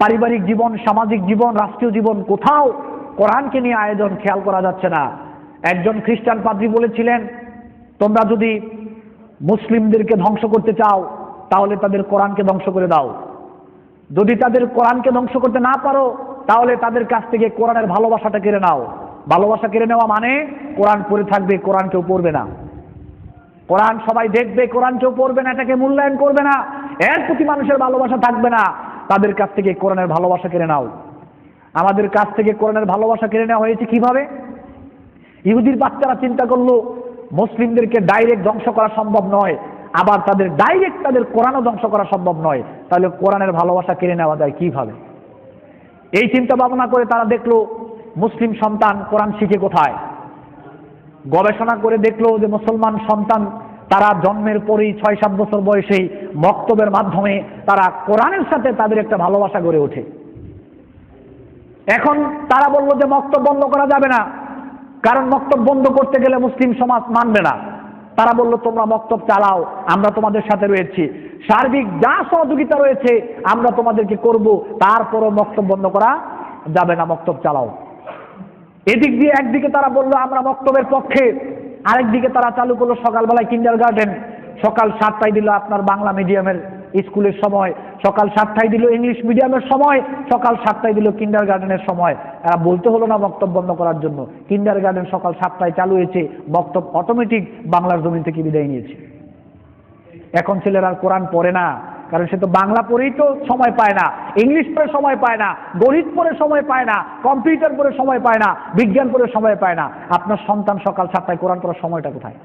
পারিবারিক জীবন, সামাজিক জীবন, রাষ্ট্রীয় জীবন, কোথাও কোরআনকে নিয়ে আয়োজন খেয়াল করা যাচ্ছে না। একজন খ্রিস্টান পাদ্রী বলেছিলেন, তোমরা যদি মুসলিমদেরকে ধ্বংস করতে চাও তাহলে তাদের কোরআনকে ধ্বংস করে দাও, যদি তাদের কোরআনকে ধ্বংস করতে না পারো তাহলে তাদের কাছ থেকে কোরআনের ভালোবাসাটা কেড়ে নাও। ভালোবাসা কেড়ে নেওয়া মানে কোরআন পড়ে থাকবে, কোরআন কেউ পড়বে না, কোরআন সবাই দেখবে, কোরআন কেউ পড়বে না, এটাকে মূল্যায়ন করবে না, এর প্রতি মানুষের ভালোবাসা থাকবে না। তাদের কাছ থেকে কোরআনের ভালোবাসা কেড়ে নাও। আমাদের কাছ থেকে কোরআনের ভালোবাসা কেড়ে নেওয়া হয়েছে কিভাবে? ইহুদির বাচ্চারা চিন্তা করলো মুসলিমদেরকে ডাইরেক্ট ধ্বংস করা সম্ভব নয়, আবার তাদের কোরআনও ধ্বংস করা সম্ভব নয়, তাহলে কোরআনের ভালোবাসা কেড়ে নেওয়া যায় কিভাবে? এই চিন্তা ভাবনা করে তারা দেখলো মুসলিম সন্তান কোরআন শিখে কোথায়। গবেষণা করে দেখলো যে মুসলমান সন্তান তারা জন্মের পরেই 6-7 বছর বয়সেই মক্তবের মাধ্যমে তারা কোরআনের সাথে তাদের একটা ভালোবাসা গড়ে ওঠে। এখন তারা বলল যে মক্তব বন্ধ করা যাবে না, কারণ মক্তব বন্ধ করতে গেলে মুসলিম সমাজ মানবে না। তারা বলল তোমরা মক্তব চালাও, আমরা তোমাদের সাথে রয়েছি, সার্বিক যা সহযোগিতা রয়েছে আমরা তোমাদেরকে করব, তারপরও মক্তব বন্ধ করা যাবে না, মক্তব চালাও। এদিক দিয়ে একদিকে তারা বললো আমরা মক্তবের পক্ষে, আরেকদিকে তারা চালু করলো সকালবেলায় কিন্ডারগার্টেন, সকাল 7টায় দিল আপনার বাংলা মিডিয়ামের স্কুলের সময়, সকাল 7টায় দিল ইংলিশ মিডিয়ামের সময়, সকাল 7টায় দিল কিন্ডারগার্টেনের সময়। এরা বলতে হলো না মক্তব বন্ধ করার জন্য, কিন্ডারগার্টেন সকাল 7টায় চালু হয়েছে, মক্তব অটোমেটিক বাংলার জমিন থেকে বিদায় নিয়েছে। এখন ছেলেরা আর কোরআন পড়ে না, কারণ সে তো বাংলা পড়েই তো সময় পায় না, ইংলিশ পড়ে সময় পায় না, গণিত পড়ে সময় পায় না, কম্পিউটার পড়ে সময় পায় না, বিজ্ঞান পড়ে সময় পায় না। আপনার সন্তান সকাল 7টায় কোরআন পড়ার সময়টা কোথায়?